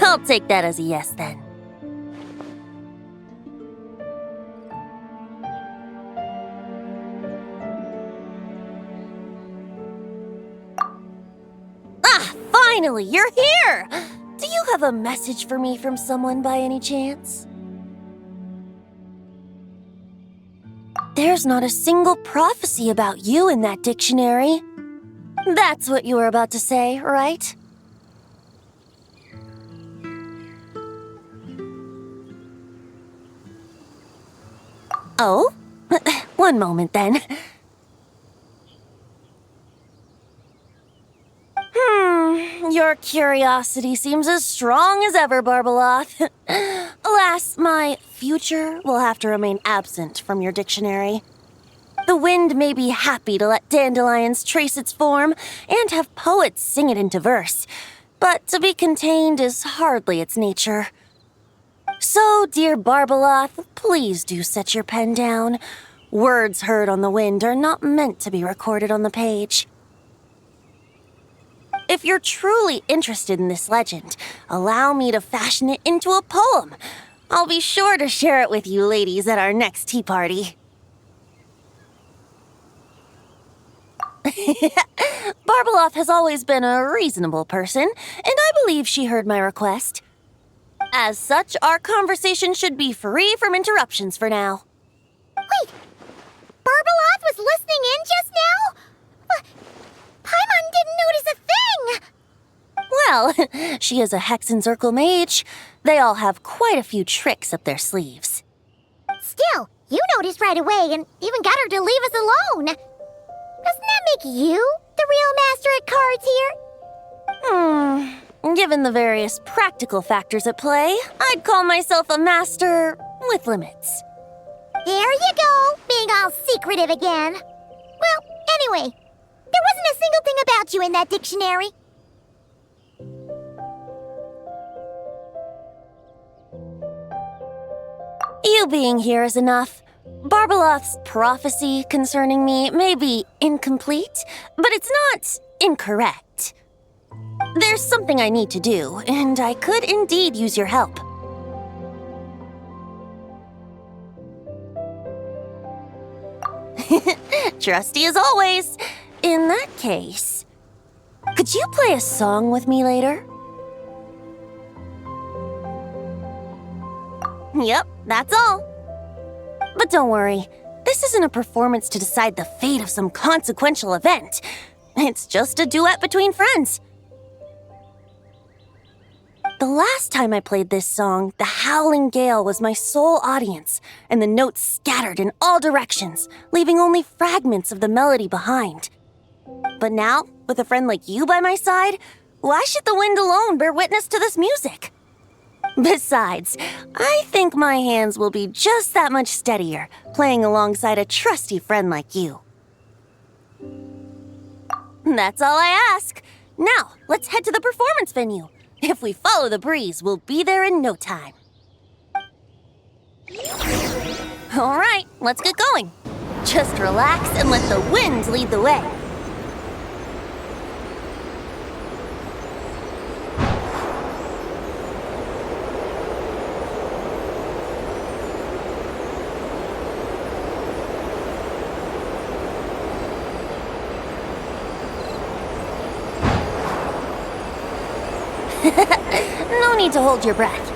I'll take that as a yes, then. Ah, finally, you're here! Do you have a message for me from someone by any chance? There's not a single prophecy about you in that dictionary. That's what you were about to say, right? Oh? One moment, then. Your curiosity seems as strong as ever, Barbeloth. Alas, my future will have to remain absent from your dictionary. The wind may be happy to let dandelions trace its form and have poets sing it into verse, but to be contained is hardly its nature. So, dear Barbeloth, please do set your pen down. Words heard on the wind are not meant to be recorded on the page. If you're truly interested in this legend, allow me to fashion it into a poem. I'll be sure to share it with you ladies at our next tea party. Barbeloth has always been a reasonable person, and I believe she heard my request. As such, our conversation should be free from interruptions for now. Wait, Barbeloth was listening in just now? Paimon didn't notice a thing! Well, she is a Hexencircle mage. They all have quite a few tricks up their sleeves. Still, you noticed right away and even got her to leave us alone. Doesn't that make you the real master at cards here? Given the various practical factors at play, I'd call myself a master with limits. There you go, being all secretive again. Well, anyway, there wasn't a single thing about you in that dictionary. You being here is enough. Barbeloth's prophecy concerning me may be incomplete, but it's not incorrect. There's something I need to do, and I could indeed use your help. Trusty as always. In that case, could you play a song with me later? Yep, that's all. But don't worry, this isn't a performance to decide the fate of some consequential event. It's just a duet between friends. The last time I played this song, the howling gale was my sole audience, and the notes scattered in all directions, leaving only fragments of the melody behind. But now, with a friend like you by my side, why should the wind alone bear witness to this music? Besides, I think my hands will be just that much steadier, playing alongside a trusty friend like you. That's all I ask. Now, let's head to the performance venue. If we follow the breeze, we'll be there in no time. All right, let's get going. Just relax and let the wind lead the way. No need to hold your breath.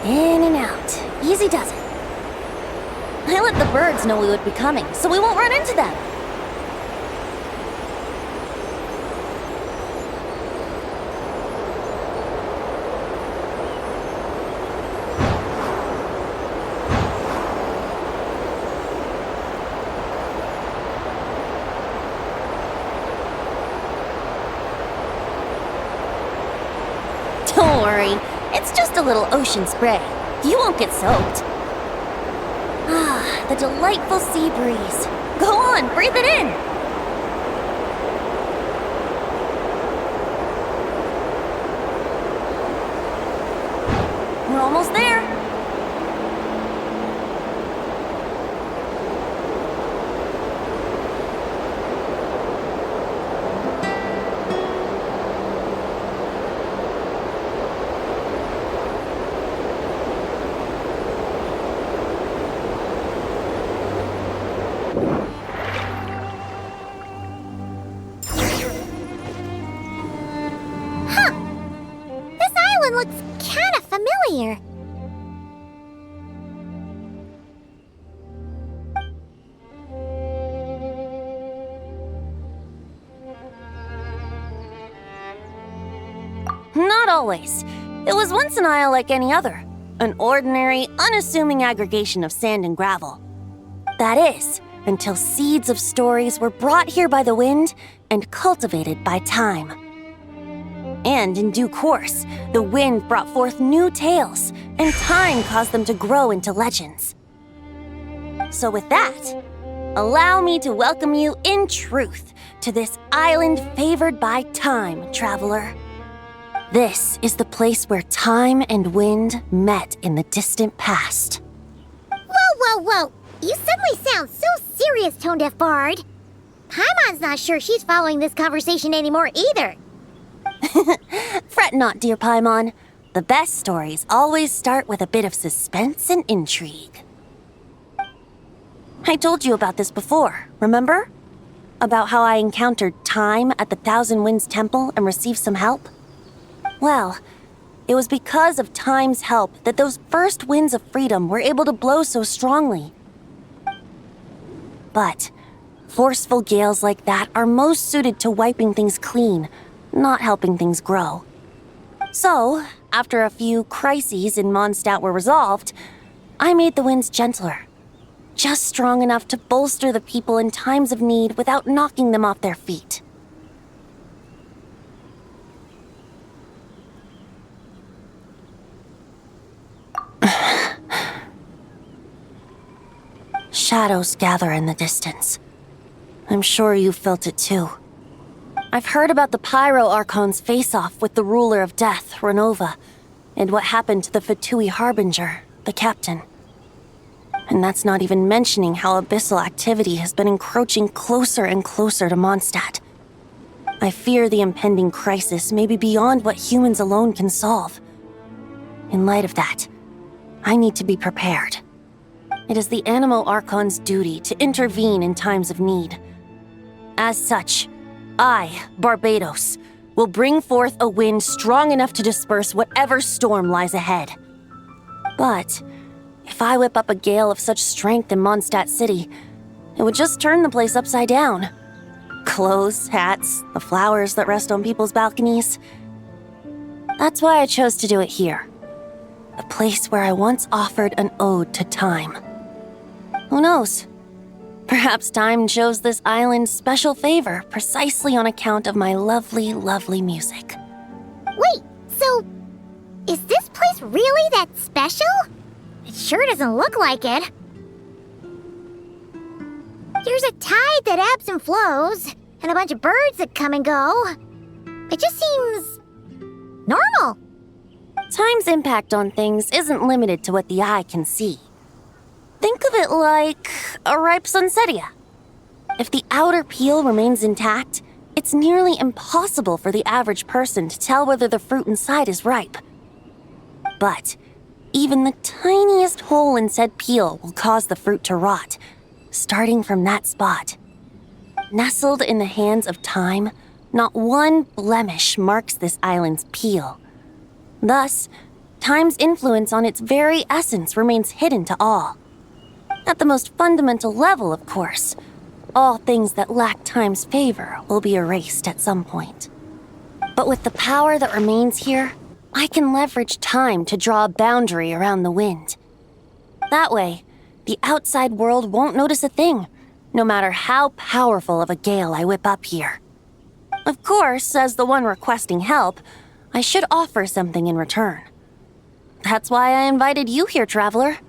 In and out. Easy does it. I let the birds know we would be coming, so we won't run into them. Don't worry, it's just a little ocean spray. You won't get soaked. Ah, the delightful sea breeze. Go on, breathe it in. We're almost there. Looks kinda familiar. Not always. It was once an isle like any other. An ordinary, unassuming aggregation of sand and gravel. That is, until seeds of stories were brought here by the wind and cultivated by time. And in due course, the wind brought forth new tales, and time caused them to grow into legends. So with that, allow me to welcome you in truth to this island favored by time, traveler. This is the place where time and wind met in the distant past. Whoa! You suddenly sound so serious, Tone Deaf Bard. Paimon's not sure she's following this conversation anymore either. Fret not, dear Paimon. The best stories always start with a bit of suspense and intrigue. I told you about this before, remember? About how I encountered Time at the Thousand Winds Temple and received some help? Well, it was because of Time's help that those first winds of freedom were able to blow so strongly. But forceful gales like that are most suited to wiping things clean, not helping things grow. So, after a few crises in Mondstadt were resolved, I made the winds gentler. Just strong enough to bolster the people in times of need without knocking them off their feet. Shadows gather in the distance. I'm sure you felt it too. I've heard about the Pyro Archon's face-off with the ruler of death, Renova, and what happened to the Fatui Harbinger, the captain. And that's not even mentioning how abyssal activity has been encroaching closer and closer to Mondstadt. I fear the impending crisis may be beyond what humans alone can solve. In light of that, I need to be prepared. It is the Animo Archon's duty to intervene in times of need. As such, I, Barbados, will bring forth a wind strong enough to disperse whatever storm lies ahead. But if I whip up a gale of such strength in Mondstadt City, it would just turn the place upside down. Clothes, hats, the flowers that rest on people's balconies. That's why I chose to do it here. A place where I once offered an ode to time. Who knows? Perhaps time shows this island special favor precisely on account of my lovely, lovely music. Wait, so is this place really that special? It sure doesn't look like it. There's a tide that ebbs and flows, and a bunch of birds that come and go. It just seems normal. Time's impact on things isn't limited to what the eye can see. Think of it like a ripe sunsetia. If the outer peel remains intact, it's nearly impossible for the average person to tell whether the fruit inside is ripe. But even the tiniest hole in said peel will cause the fruit to rot, starting from that spot. Nestled in the hands of time, not one blemish marks this island's peel. Thus, time's influence on its very essence remains hidden to all. At the most fundamental level, of course, all things that lack time's favor will be erased at some point. But with the power that remains here, I can leverage time to draw a boundary around the wind. That way, the outside world won't notice a thing, no matter how powerful of a gale I whip up here. Of course, as the one requesting help, I should offer something in return. That's why I invited you here, traveler,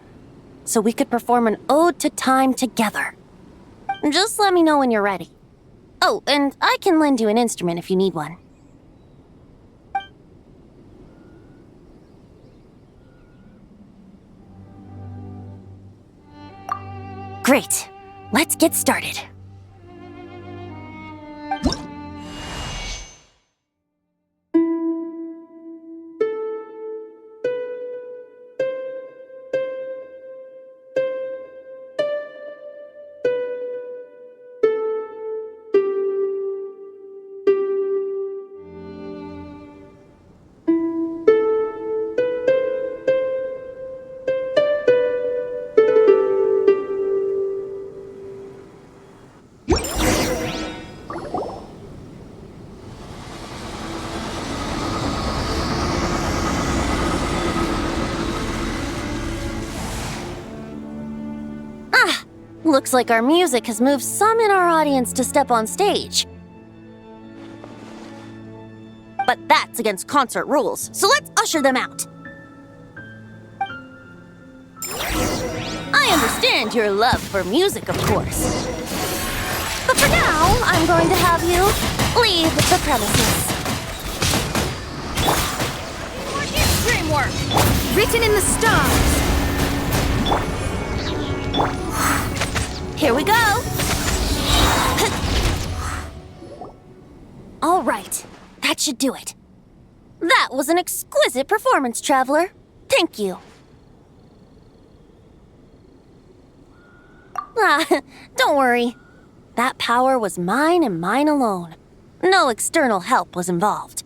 so we could perform an ode to time together. Just let me know when you're ready. Oh, and I can lend you an instrument if you need one. Great. Let's get started. Looks like our music has moved some in our audience to step on stage. But that's against concert rules, so let's usher them out. I understand your love for music, of course. But for now, I'm going to have you leave the premises. Dreamwork, written in the stars. Here we go! All right, that should do it. That was an exquisite performance, traveler. Thank you. Don't worry. That power was mine and mine alone. No external help was involved.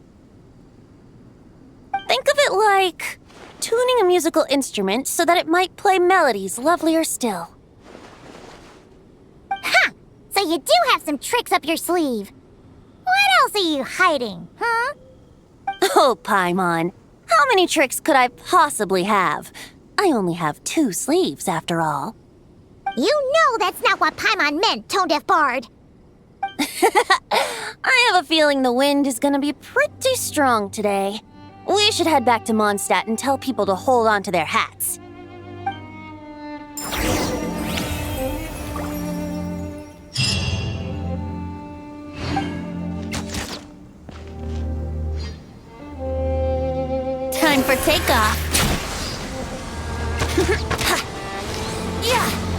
Think of it like tuning a musical instrument so that it might play melodies lovelier still. Ha! So you do have some tricks up your sleeve. What else are you hiding, huh? Oh, Paimon. How many tricks could I possibly have? I only have 2 sleeves, after all. You know that's not what Paimon meant, tone-deaf bard. I have a feeling the wind is gonna be pretty strong today. We should head back to Mondstadt and tell people to hold on to their hats. Time for takeoff. Yeah.